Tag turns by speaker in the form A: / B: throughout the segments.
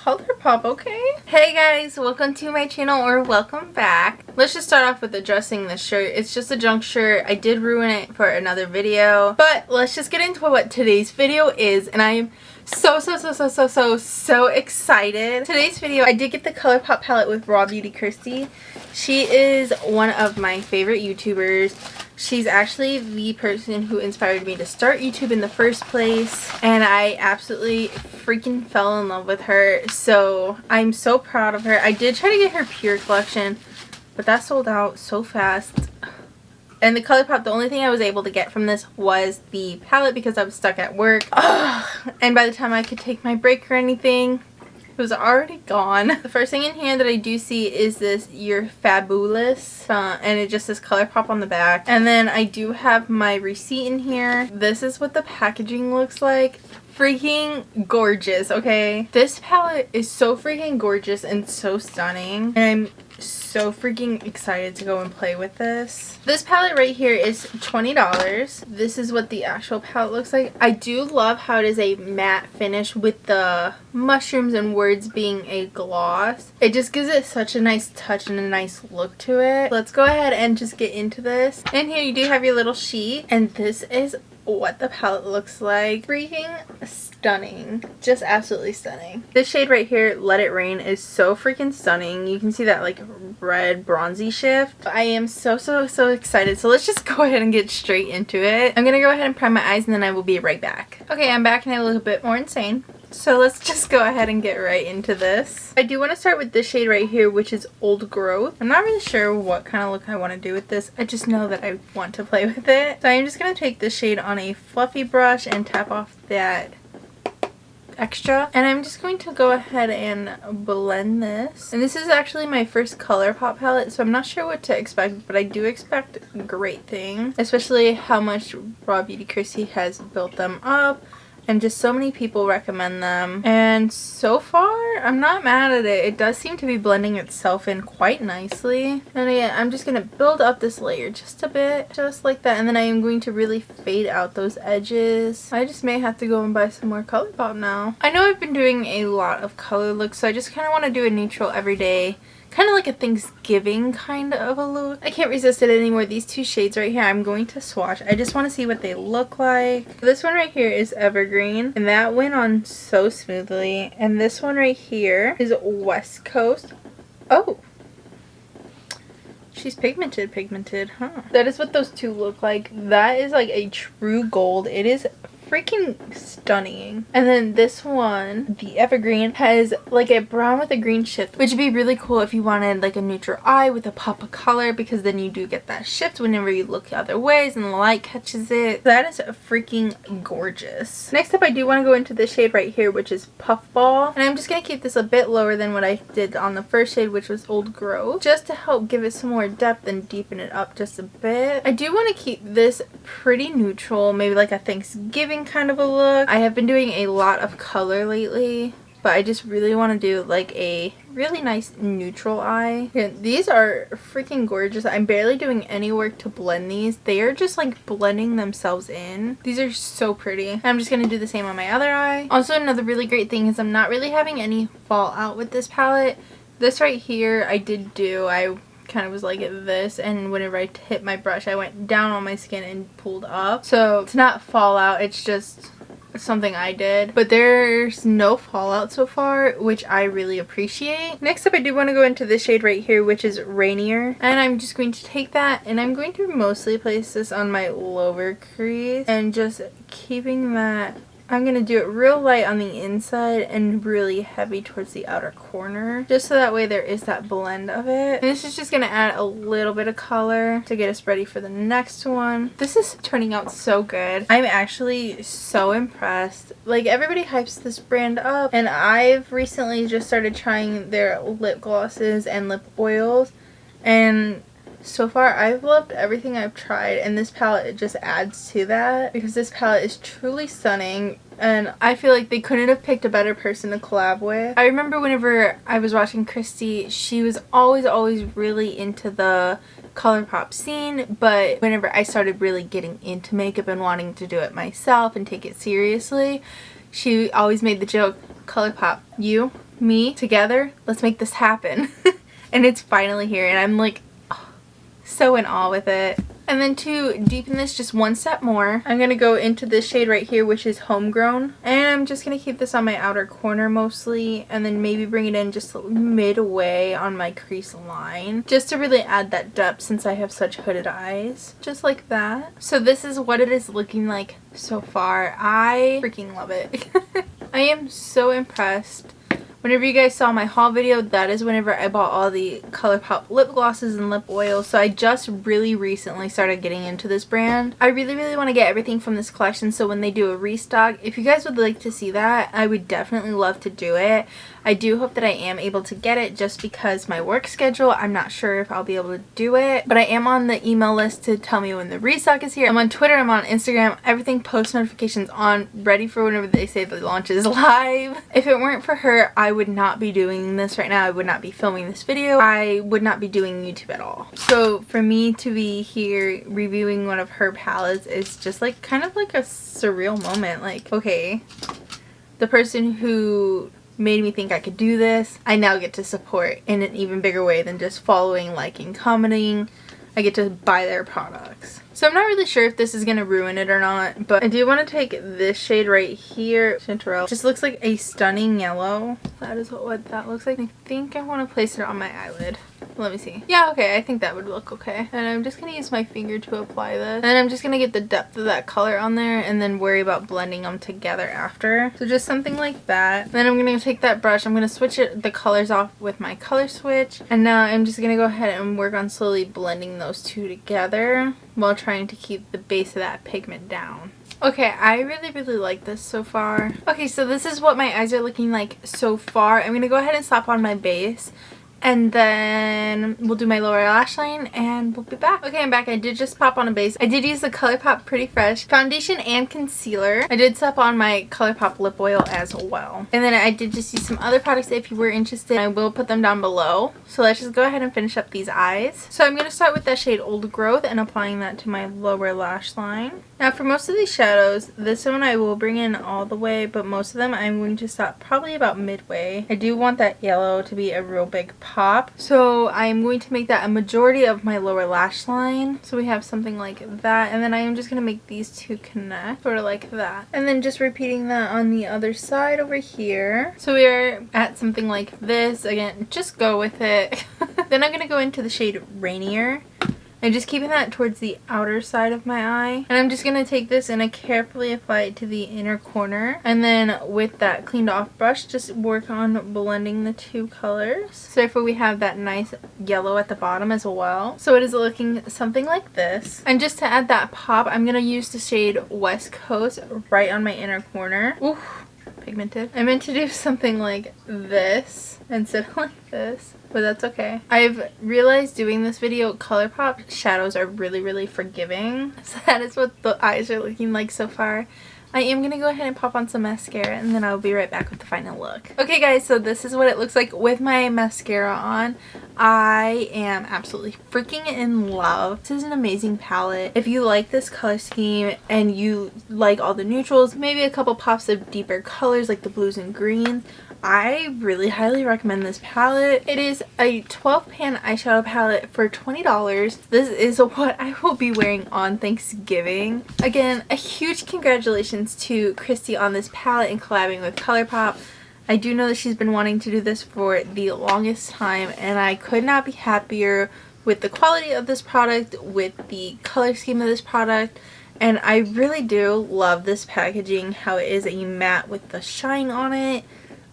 A: Colourpop, okay? Hey guys, welcome to my channel, or welcome back. Let's just start off with addressing this shirt. It's just a junk shirt. I did ruin it for another video, but let's just get into what today's video is, and I am so excited. Today's video, I did get the Colourpop palette with Raw Beauty Kristi. She is one of my favorite YouTubers. She's actually the person who inspired me to start YouTube in the first place, and I absolutely freaking fell in love with her, so I'm so proud of her. I did try to get her Pure collection, but that sold out so fast. And the Colourpop, the only thing I was able to get from this was the palette because I was stuck at work. And by the time I could take my break or anything, it was already gone. The first thing in here that I do see is this "You're Fabulous" and it just says Colourpop on the back. And then I do have my receipt in here. This is what the packaging looks like. Freaking gorgeous, okay? This palette is so freaking gorgeous and so stunning, and I'm so freaking excited to go and play with this. This palette right here is $20. This is what the actual palette looks like. I do love how it is a matte finish with the mushrooms and words being a gloss. It just gives it such a nice touch and a nice look to it. Let's go ahead and just get into this. And here you do have your little sheet, and this is what the palette looks like. Freaking stunning. Just absolutely stunning. This shade right here, Let It Rain, is so freaking stunning. You can see that like red bronzy shift. I am so excited. So let's just go ahead and get straight into it. I'm gonna go ahead and prime my eyes and then I will be right back. Okay, I'm back and I look a bit more insane. So let's just go ahead and get right into this. I do want to start with this shade right here, which is Old Growth. I'm not really sure what kind of look I want to do with this. I just know that I want to play with it. So I'm just going to take this shade on a fluffy brush and tap off that extra. And I'm just going to go ahead and blend this. And this is actually my first Colourpop palette, so I'm not sure what to expect, but I do expect great things. Especially how much Raw Beauty Kristi has built them up. And just so many people recommend them. And so far, I'm not mad at it. It does seem to be blending itself in quite nicely. And again, I'm just going to build up this layer just a bit. Just like that. And then I am going to really fade out those edges. I just may have to go and buy some more Colourpop now. I know I've been doing a lot of color looks, so I just kind of want to do a neutral everyday. Kind of like a Thanksgiving kind of a look. I can't resist it anymore. These two shades right here, I'm going to swatch. I just want to see what they look like. This one right here is Evergreen, and that went on so smoothly. And this one right here is West Coast. Oh! She's pigmented, huh? That is what those two look like. That is like a true gold. It is freaking stunning. And then this one, the Evergreen, has like a brown with a green shift, which would be really cool if you wanted like a neutral eye with a pop of color, because then you do get that shift whenever you look other ways and the light catches it. That is freaking gorgeous. Next up, I do want to go into this shade right here, which is Puffball, and I'm just going to keep this a bit lower than what I did on the first shade, which was Old Growth, just to help give it some more depth and deepen it up just a bit. I do want to keep this pretty neutral, maybe like a Thanksgiving kind of a look. I have been doing a lot of color lately, but I just really want to do like a really nice neutral eye. Yeah, these are freaking gorgeous. I'm barely doing any work to blend these. They are just like blending themselves in. These are so pretty. I'm just going to do the same on my other eye. Also, another really great thing is I'm not really having any fallout with this palette. This right here I did do. I kind of was like this, and whenever I hit my brush I went down on my skin and pulled up, so it's not fallout, it's just something I did, but there's no fallout so far, which I really appreciate. Next up, I do want to go into this shade right here, which is Rainier, and I'm just going to take that and I'm going to mostly place this on my lower crease and just keeping that. I'm going to do it real light on the inside and really heavy towards the outer corner, just so that way there is that blend of it. And this is just going to add a little bit of color to get us ready for the next one. This is turning out so good. I'm actually so impressed. Like, everybody hypes this brand up, and I've recently just started trying their lip glosses and lip oils, and so far I've loved everything I've tried, and this palette just adds to that, because this palette is truly stunning and I feel like they couldn't have picked a better person to collab with. I remember whenever I was watching Kristi, she was always really into the Colourpop scene, but whenever I started really getting into makeup and wanting to do it myself and take it seriously, she always made the joke, Colourpop, you, me, together, let's make this happen. And it's finally here, and I'm like, oh, so in awe with it. And then to deepen this just one step more, I'm going to go into this shade right here, which is Homegrown. And I'm just going to keep this on my outer corner mostly, and then maybe bring it in just midway on my crease line, just to really add that depth since I have such hooded eyes. Just like that. So this is what it is looking like so far. I freaking love it. I am so impressed. Whenever you guys saw my haul video, that is whenever I bought all the Colourpop lip glosses and lip oils. So I just really recently started getting into this brand. I really want to get everything from this collection, so when they do a restock, if you guys would like to see that, I would definitely love to do it. I do hope that I am able to get it, just because my work schedule, I'm not sure if I'll be able to do it. But I am on the email list to tell me when the restock is here. I'm on Twitter, I'm on Instagram, everything, post notifications on, ready for whenever they say the launch is live. If it weren't for her, I would not be doing this right now. I would not be filming this video. I would not be doing YouTube at all. So for me to be here reviewing one of her palettes is just like kind of like a surreal moment. Like, okay, the person who made me think I could do this, I now get to support in an even bigger way than just following, liking, commenting. I get to buy their products. So I'm not really sure if this is going to ruin it or not, but I do want to take this shade right here. Chanterelle. Just looks like a stunning yellow. That is what that looks like. I think I want to place it on my eyelid. Let me see. Yeah, okay, I think that would look okay. And I'm just going to use my finger to apply this. And I'm just going to get the depth of that color on there and then worry about blending them together after. So just something like that. Then I'm going to take that brush. I'm going to switch the colors off with my color switch. And now I'm just going to go ahead and work on slowly blending those two together while trying to keep the base of that pigment down. Okay, I really like this so far. Okay, so this is what my eyes are looking like so far. I'm going to go ahead and slap on my base. And then we'll do my lower lash line and we'll be back. Okay, I'm back. I did just pop on a base. I did use the Colourpop Pretty Fresh foundation and concealer. I did slap on my Colourpop lip oil as well. And then I did just use some other products if you were interested. I will put them down below. So let's just go ahead and finish up these eyes. So I'm going to start with that shade Old Growth and applying that to my lower lash line. Now for most of these shadows, this one I will bring in all the way, but most of them I'm going to stop probably about midway. I do want that yellow to be a real big pop, so I'm going to make that a majority of my lower lash line. So we have something like that, and then I am just going to make these two connect, sort of like that. And then just repeating that on the other side over here. So we are at something like this. Again, just go with it. Then I'm going to go into the shade Rainier. I'm just keeping that towards the outer side of my eye. And I'm just going to take this and I carefully apply it to the inner corner. And then with that cleaned off brush, just work on blending the two colors. So therefore we have that nice yellow at the bottom as well. So it is looking something like this. And just to add that pop, I'm going to use the shade West Coast right on my inner corner. Ooh, pigmented. I meant to do something like this instead of like this, but that's okay. I've realized doing this video, Colourpop shadows are really forgiving. So that is what the eyes are looking like so far. I am going to go ahead and pop on some mascara and then I'll be right back with the final look. Okay guys, so this is what it looks like with my mascara on. I am absolutely freaking in love. This is an amazing palette. If you like this color scheme and you like all the neutrals, maybe a couple pops of deeper colors like the blues and greens, I really highly recommend this palette. It is a 12 pan eyeshadow palette for $20. This is what I will be wearing on Thanksgiving. Again, a huge congratulations to Kristi on this palette and collabing with Colourpop. I do know that she's been wanting to do this for the longest time, and I could not be happier with the quality of this product, with the color scheme of this product. And I really do love this packaging, how it is a matte with the shine on it.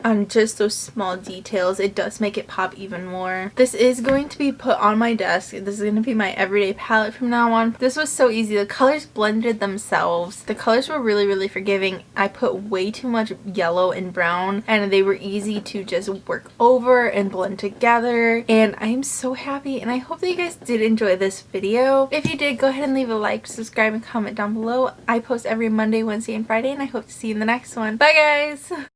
A: And just those small details, it does make it pop even more. This is going to be put on my desk. This is going to be my everyday palette from now on. This was so easy. The colors blended themselves. The colors were really forgiving. I put way too much yellow and brown and they were easy to just work over and blend together. And I am so happy, and I hope that you guys did enjoy this video. If you did, go ahead and leave a like, subscribe, and comment down below. I post every Monday, Wednesday, and Friday, and I hope to see you in the next one. Bye guys!